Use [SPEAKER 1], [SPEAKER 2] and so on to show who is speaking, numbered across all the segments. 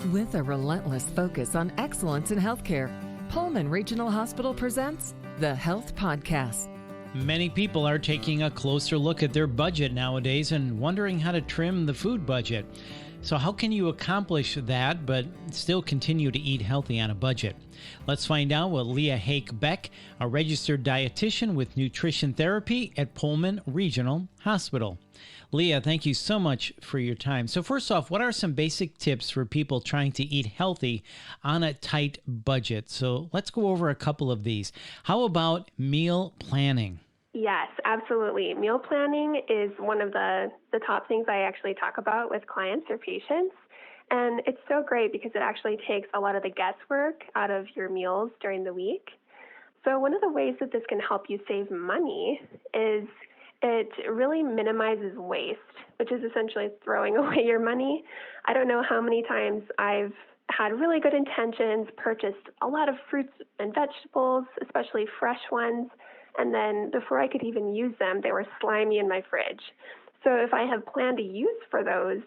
[SPEAKER 1] With a relentless focus on excellence in healthcare, Pullman Regional Hospital presents the Health Podcast.
[SPEAKER 2] Many people are taking a closer look at their budget nowadays and wondering how to trim the food budget. So how can you accomplish that but still continue to eat healthy on a budget? Let's find out with Leah Hake-Beck, a registered dietitian with nutrition therapy at Pullman Regional Hospital. Leah, thank you so much for your time. So first off, what are some basic tips for people trying to eat healthy on a tight budget? So let's go over a couple of these. How about meal planning?
[SPEAKER 3] Yes, absolutely. Meal planning is one of the top things I actually talk about with clients or patients. And it's so great because it actually takes a lot of the guesswork out of your meals during the week. So one of the ways that this can help you save money is it really minimizes waste, which is essentially throwing away your money. I don't know how many times I've had really good intentions, purchased a lot of fruits and vegetables, especially fresh ones, and then before I could even use them, they were slimy in my fridge. So if I have planned a use for those,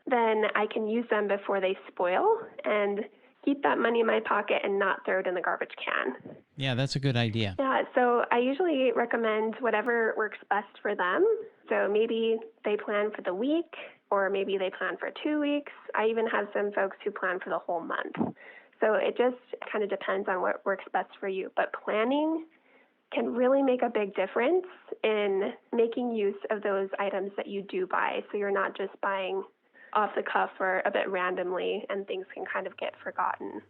[SPEAKER 3] then I can use them before they spoil and keep that money in my pocket and not throw it in the garbage can.
[SPEAKER 2] Yeah, that's a good idea.
[SPEAKER 3] Yeah, so I usually recommend whatever works best for them. So maybe they plan for the week, or maybe they plan for 2 weeks. I even have some folks who plan for the whole month. So it just kind of depends on what works best for you. But planning can really make a big difference in making use of those items that you do buy. So you're not just buying off the cuff or a bit randomly, and things can kind of get forgotten.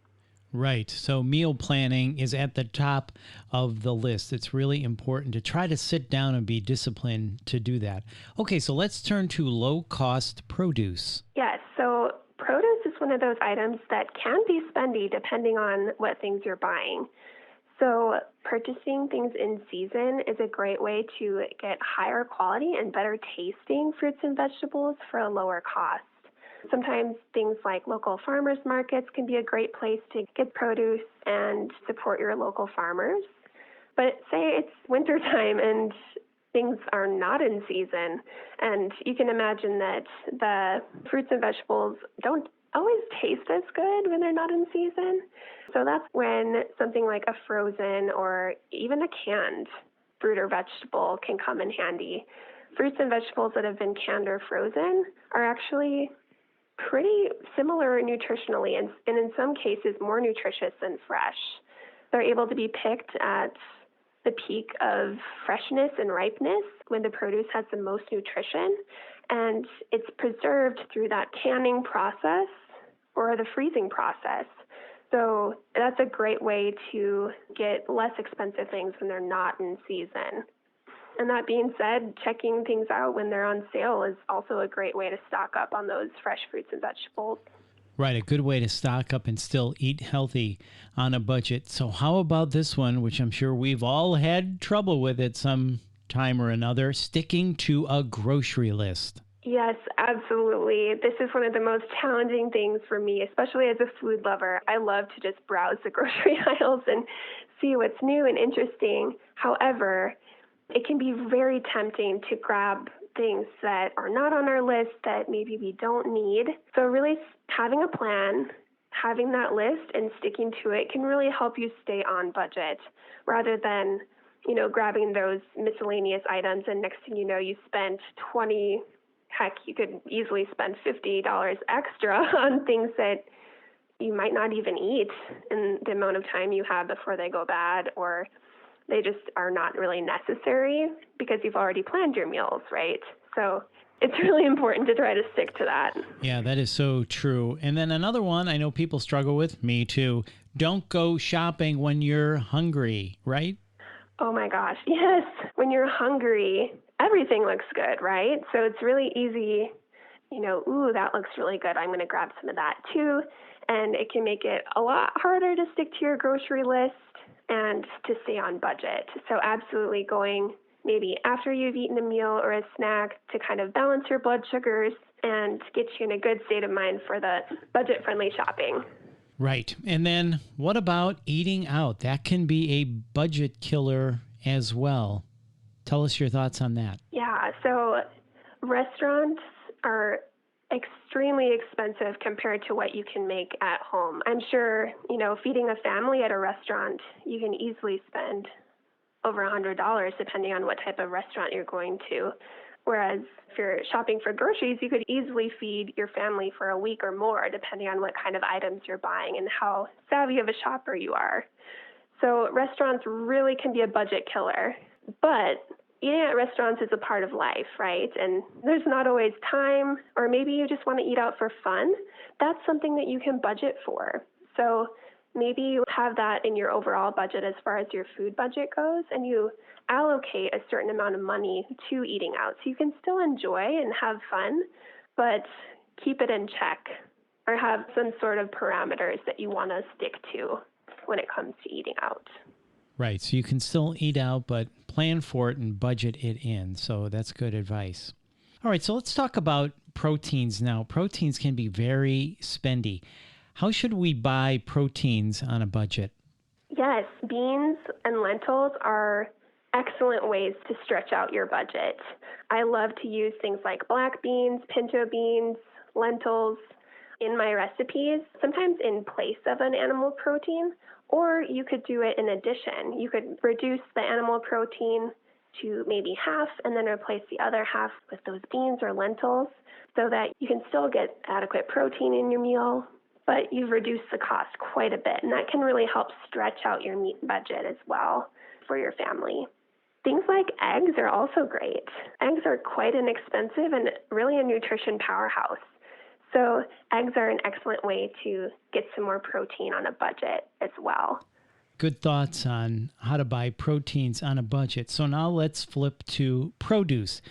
[SPEAKER 2] Right. So meal planning is at the top of the list. It's really important to try to sit down and be disciplined to do that. Okay, so let's turn to low-cost produce.
[SPEAKER 3] Yes. So produce is one of those items that can be spendy depending on what things you're buying. So purchasing things in season is a great way to get higher quality and better tasting fruits and vegetables for a lower cost. Sometimes things like local farmers markets can be a great place to get produce and support your local farmers. But say it's wintertime and things are not in season, and you can imagine that the fruits and vegetables don't always taste as good when they're not in season. So that's when something like a frozen or even a canned fruit or vegetable can come in handy. Fruits and vegetables that have been canned or frozen are actually pretty similar nutritionally, and in some cases more nutritious than fresh. They're able to be picked at the peak of freshness and ripeness when the produce has the most nutrition, and it's preserved through that canning process or the freezing process. So that's a great way to get less expensive things when they're not in season. And that being said, checking things out when they're on sale is also a great way to stock up on those fresh fruits and vegetables.
[SPEAKER 2] Right, a good way to stock up and still eat healthy on a budget. So how about this one, which I'm sure we've all had trouble with at some time or another, sticking to a grocery list?
[SPEAKER 3] Yes, absolutely. This is one of the most challenging things for me, especially as a food lover. I love to just browse the grocery aisles and see what's new and interesting. However, it can be very tempting to grab things that are not on our list that maybe we don't need. So really having a plan, having that list and sticking to it can really help you stay on budget rather than, grabbing those miscellaneous items and next thing you know, you spent you could easily spend $50 extra on things that you might not even eat in the amount of time you have before they go bad, or they just are not really necessary because you've already planned your meals, right? So it's really important to try to stick to that.
[SPEAKER 2] Yeah, that is so true. And then another one I know people struggle with, me too, don't go shopping when you're hungry, right?
[SPEAKER 3] Oh my gosh, yes. When you're hungry, everything looks good, right? So it's really easy, ooh, that looks really good. I'm going to grab some of that too. And it can make it a lot harder to stick to your grocery list and to stay on budget. So absolutely going maybe after you've eaten a meal or a snack to kind of balance your blood sugars and get you in a good state of mind for the budget-friendly shopping.
[SPEAKER 2] Right. And then what about eating out? That can be a budget killer as well. Tell us your thoughts on that.
[SPEAKER 3] Yeah, so restaurants are extremely expensive compared to what you can make at home. I'm sure, feeding a family at a restaurant, you can easily spend over $100 depending on what type of restaurant you're going to. Whereas if you're shopping for groceries, you could easily feed your family for a week or more depending on what kind of items you're buying and how savvy of a shopper you are. So restaurants really can be a budget killer. But eating at restaurants is a part of life, right? And there's not always time, or maybe you just want to eat out for fun. That's something that you can budget for. So maybe you have that in your overall budget as far as your food budget goes, and you allocate a certain amount of money to eating out. So you can still enjoy and have fun, but keep it in check, or have some sort of parameters that you want to stick to when it comes to eating out.
[SPEAKER 2] Right. So you can still eat out, but plan for it and budget it in. So that's good advice. All right. So let's talk about proteins now. Proteins can be very spendy. How should we buy proteins on a budget?
[SPEAKER 3] Yes, beans and lentils are excellent ways to stretch out your budget. I love to use things like black beans, pinto beans, lentils in my recipes, sometimes in place of an animal protein, or you could do it in addition. You could reduce the animal protein to maybe half and then replace the other half with those beans or lentils so that you can still get adequate protein in your meal, but you've reduced the cost quite a bit. And that can really help stretch out your meat budget as well for your family. Things like eggs are also great. Eggs are quite inexpensive and really a nutrition powerhouse. So eggs are an excellent way to get some more protein on a budget as well.
[SPEAKER 2] Good thoughts on how to buy proteins on a budget. So now let's flip to produce.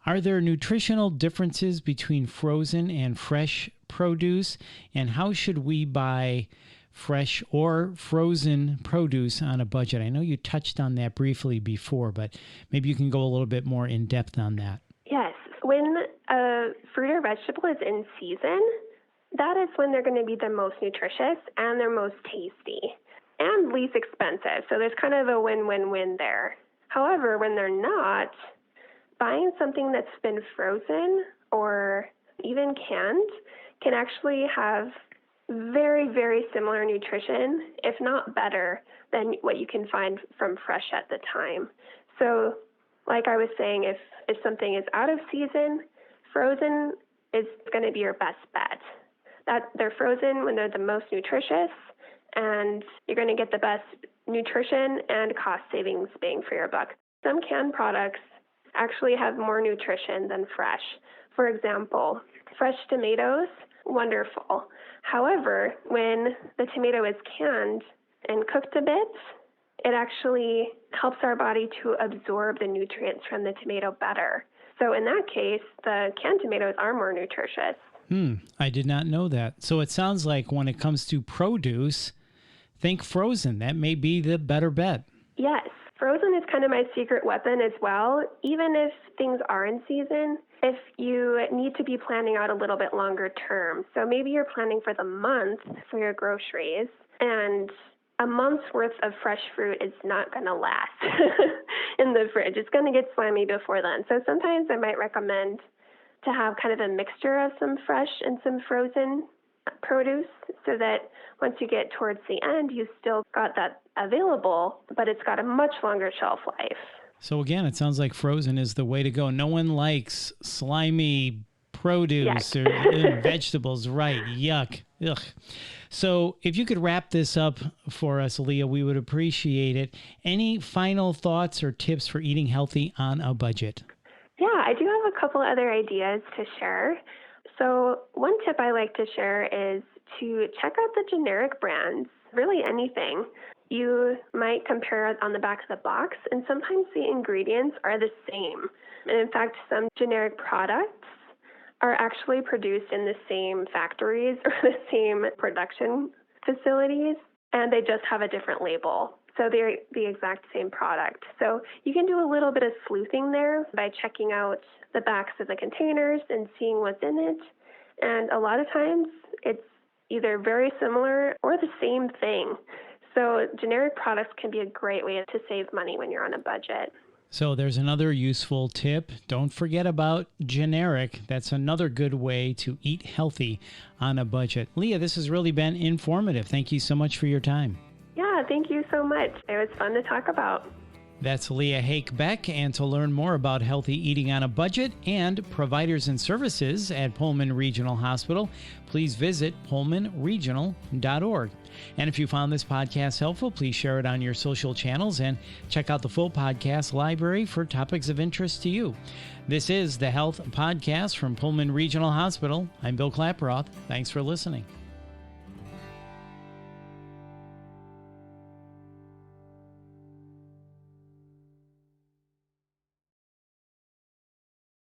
[SPEAKER 2] Are there nutritional differences between frozen and fresh produce? And how should we buy fresh or frozen produce on a budget? I know you touched on that briefly before, but maybe you can go a little bit more in depth on that.
[SPEAKER 3] Yes. When a fruit or vegetable is in season, that is when they're going to be the most nutritious and they're most tasty and least expensive. So there's kind of a win-win-win there. However, when they're not, buying something that's been frozen or even canned can actually have very, very similar nutrition, if not better, than what you can find from fresh at the time. So like I was saying, if something is out of season, frozen is going to be your best bet. That they're frozen when they're the most nutritious, and you're going to get the best nutrition and cost savings bang for your buck. Some canned products actually have more nutrition than fresh. For example, fresh tomatoes, wonderful. However, when the tomato is canned and cooked a bit, it actually helps our body to absorb the nutrients from the tomato better. So in that case, the canned tomatoes are more nutritious.
[SPEAKER 2] I did not know that. So it sounds like when it comes to produce, think frozen. That may be the better bet.
[SPEAKER 3] Yes. Frozen is kind of my secret weapon as well. Even if things are in season, if you need to be planning out a little bit longer term. So maybe you're planning for the month for your groceries, and a month's worth of fresh fruit is not going to last in the fridge. It's going to get slimy before then. So sometimes I might recommend to have kind of a mixture of some fresh and some frozen produce so that once you get towards the end, you still got that available, but it's got a much longer shelf life.
[SPEAKER 2] So again, it sounds like frozen is the way to go. No one likes slimy produce or vegetables, right? Yuck. Ugh. So if you could wrap this up for us, Leah, we would appreciate it. Any final thoughts or tips for eating healthy on a budget?
[SPEAKER 3] Yeah, I do have a couple other ideas to share. So one tip I like to share is to check out the generic brands, really anything. You might compare it on the back of the box, and sometimes the ingredients are the same. And in fact, some generic products are actually produced in the same factories or the same production facilities, and they just have a different label. So they're the exact same product. So you can do a little bit of sleuthing there by checking out the backs of the containers and seeing what's in it. And a lot of times it's either very similar or the same thing. So generic products can be a great way to save money when you're on a budget.
[SPEAKER 2] So there's another useful tip. Don't forget about generic. That's another good way to eat healthy on a budget. Leah, this has really been informative. Thank you so much for your time.
[SPEAKER 3] Yeah, thank you so much. It was fun to talk about.
[SPEAKER 2] That's Leah Hake-Beck, and to learn more about healthy eating on a budget and providers and services at Pullman Regional Hospital, please visit pullmanregional.org. And if you found this podcast helpful, please share it on your social channels and check out the full podcast library for topics of interest to you. This is the Health Podcast from Pullman Regional Hospital. I'm Bill Klaproth. Thanks for listening.